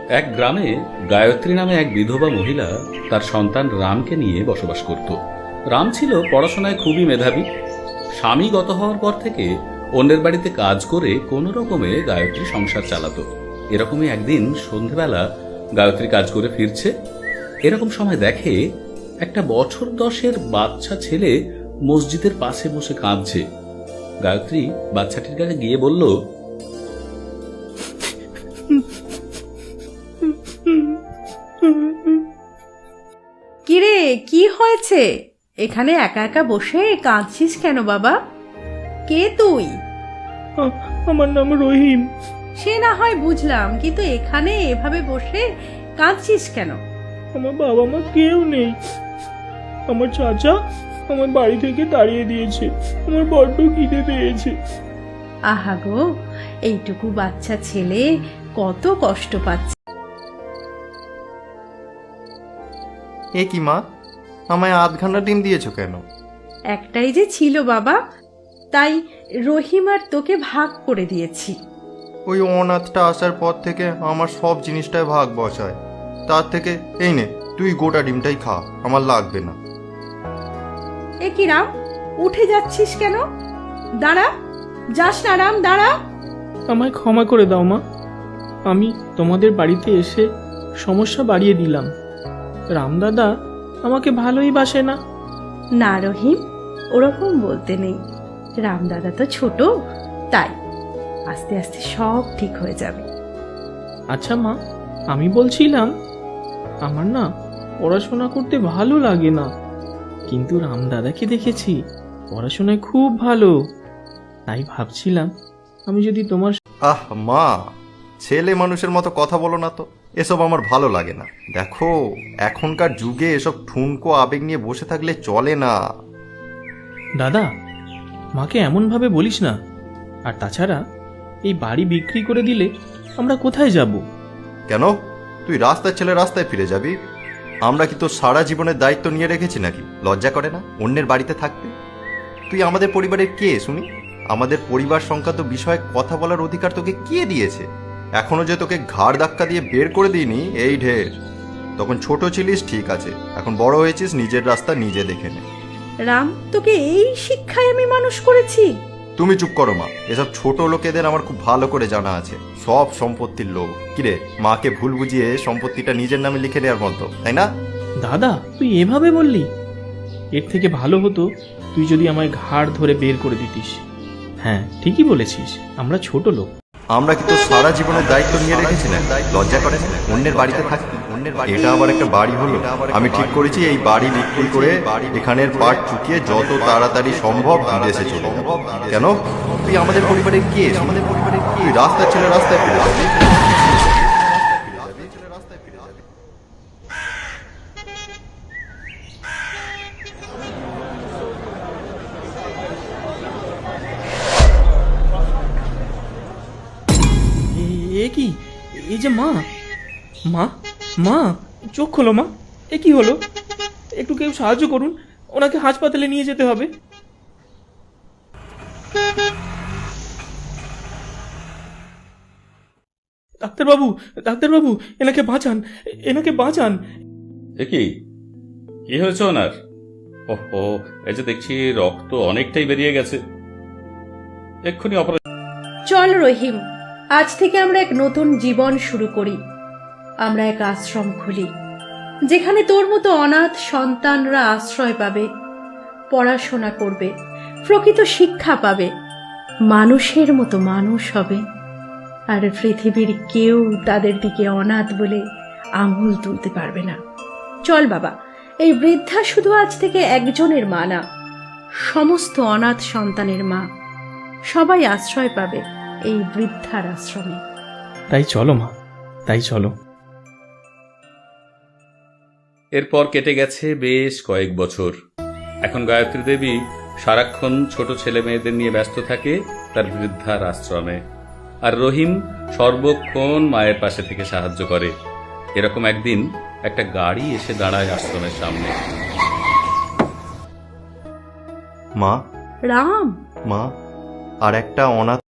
এক গ্রামে গায়ত্রী নামে এক বিধবা মহিলা তার সন্তান রামকে নিয়ে বসবাস করত। রাম ছিল পড়াশোনায় খুবই মেধাবী। স্বামী গত হওয়ার পর থেকে অন্যের বাড়িতে কাজ করে কোনো রকমে গায়ত্রী সংসার চালাতো। এরকমই একদিন সন্ধেবেলা গায়ত্রী কাজ করে ফিরছে। এরকম সময় দেখে একটা বছর 10-এর বাচ্চা ছেলে মসজিদের পাশে বসে কাঁদছে। গায়ত্রী বাচ্চাটির কাছে গিয়ে বলল, কিরে, কি হয়েছে? এখানে একা একা বসে কাঁদছিস কেন বাবা? কে তুই? আমার নাম রহিম। সে না হয় বুঝলাম, কিন্তু এখানে এভাবে বসে কাঁদছিস কেন? আমার বাবা মা কেউ নেই। আমার চাচা আমার বাড়ি থেকে তাড়িয়ে দিয়েছে। আমার বড্ড খিদে পেয়েছে। আহা গো, এইটুকু বাচ্চা ছেলে কত কষ্ট পাচ্ছে। এ কি মা, আমায় আধ ঘন্টা ডিম দিয়েছো কেন? একটাই যে ছিল বাবা, তাই রহিম আর তোকে ভাগ করে দিয়েছি। ওই অনাথটা আসার পর থেকে আমার সব জিনিসটাই ভাগ বসায়। তার থেকে এই নে, তুই গোটা ডিমটাই খা, আমার লাগবে না। এ কি রাম, উঠে যাচ্ছিস কেন? দাঁড়া, যাস না রাম, দাঁড়া। আমায় ক্ষমা করে দাও মা। আমি তোমাদের বাড়িতে এসে সমস্যা বাড়িয়ে দিলাম। রামদাদা আমাকে ভালোই বাসে না। না রহিম, ওরকম বলতে নেই। রামদাদা তো ছোট, তাই আস্তে আস্তে সব ঠিক হয়ে যাবে। আচ্ছা মা, আমি বলছিলাম আমার না পড়াশোনা করতে ভালো লাগে না, কিন্তু রামদাদাকে দেখেছি পড়াশোনায় খুব ভালো। তাই ভাবছিলাম আমি যদি তোমার আহ মা, ছেলে মানুষের মতো কথা বলো না তো, এসব আমার ভালো লাগে না। দেখো, এখনকার যুগে এসব ঠুনকো আবেগ নিয়ে বসে থাকলে চলে না। দাদা, মাকে এমনভাবে বলিস না। আর তাছাড়া এই বাড়ি বিক্রি করে দিলে আমরা কোথায় যাব? কেন, তুই রাস্তার ছেলে রাস্তায় ফিরে যাবি? আমরা কি তোর সারা জীবনের দায়িত্ব নিয়ে রেখেছি নাকি? লজ্জা করে না অন্যের বাড়িতে থাকতে? তুই আমাদের পরিবারের কে শুনি? আমাদের পরিবার সংক্রান্ত বিষয়ে কথা বলার অধিকার তোকে কে দিয়েছে? এখনো যে তোকে ঘাড় ধাক্কা দিয়ে বের করে দিইনি, এই ঢের। তখন ছোট ছিলিস ঠিক আছে, এখন বড় হয়েছিস, নিজের রাস্তা নিজে দেখে নে। রাম, তোকে এই শিক্ষায় আমি মানুষ করেছি? তুমি চুপ করো মা, এসব ছোট লোকেদের আমার খুব ভালো করে জানা আছে। সব সম্পত্তির লোভ। কিরে, মাকে ভুল বুঝিয়ে সম্পত্তিটা নিজের নামে লিখে নেওয়ার মতো, তাই না? দাদা, তুই এভাবে বললি? এর থেকে ভালো হতো তুই যদি আমায় ঘাড় ধরে বের করে দিতিস। হ্যাঁ, ঠিকই বলেছিস, আমরা ছোট লোক। আমরা কি তোর সারা জীবনের দায়িত্ব নিয়ে রেখেছি না? লজ্জা করে না অন্যের বাড়িতে থাকতে? এটা আবার একটা বাড়ি হলো? আমি ঠিক করেছি এই বাড়ি বিক্রি করে এখানের পাট চুকিয়ে যত তাড়াতাড়ি সম্ভব বিদেশে চলে যাব। কেন, তুই আমাদের পরিবারের কে? আমাদের পরিবারের কে? তুই রাস্তার ছেলে রাস্তায় ফিরে যাবি। এ কি? এই যে মা, মা, মা, চোখ খোলো মা। এ কি হলো? একটু কেউ সাহায্য করুন, ওনাকে হাসপাতালে নিয়ে যেতে হবে। ডাক্তারবাবু, ডাক্তারবাবু, এনাকে বাঁচান, এনাকে বাঁচান। এ কি হয়েছে ওনার? ওহো, এই যে দেখছি রক্ত অনেকটাই বেরিয়ে গেছে। এক্ষুনি অপারেশন। চল রহিম, আজ থেকে আমরা এক নতুন জীবন শুরু করি। আমরা এক আশ্রম খুলি, যেখানে তোর মতো অনাথ সন্তানরা আশ্রয় পাবে, পড়াশোনা করবে, প্রকৃত শিক্ষা পাবে, মানুষের মতো মানুষ হবে। আর পৃথিবীর কেউ তাদের দিকে অনাথ বলে আঙুল তুলতে পারবে না। চল বাবা, এই বৃদ্ধা শুধু আজ থেকে একজনের মা না, সমস্ত অনাথ সন্তানের মা। সবাই আশ্রয় পাবে এই বৃদ্ধার আশ্রমে। তাই চলো মা, তাই চলো। এরপর কেটে গেছে বেশ কয়েক বছর। এখন গায়ত্রী দেবী সারাক্ষণ ছোট ছেলে মেয়েদের নিয়ে ব্যস্ত থাকে তার বৃদ্ধার আশ্রমে, আর রহিম সর্বক্ষণ মায়ের পাশে থেকে সাহায্য করে। এরকম একদিন একটা গাড়ি এসে দাঁড়ায় আশ্রমের সামনে। মা, রাম, মা, আর একটা অনাথ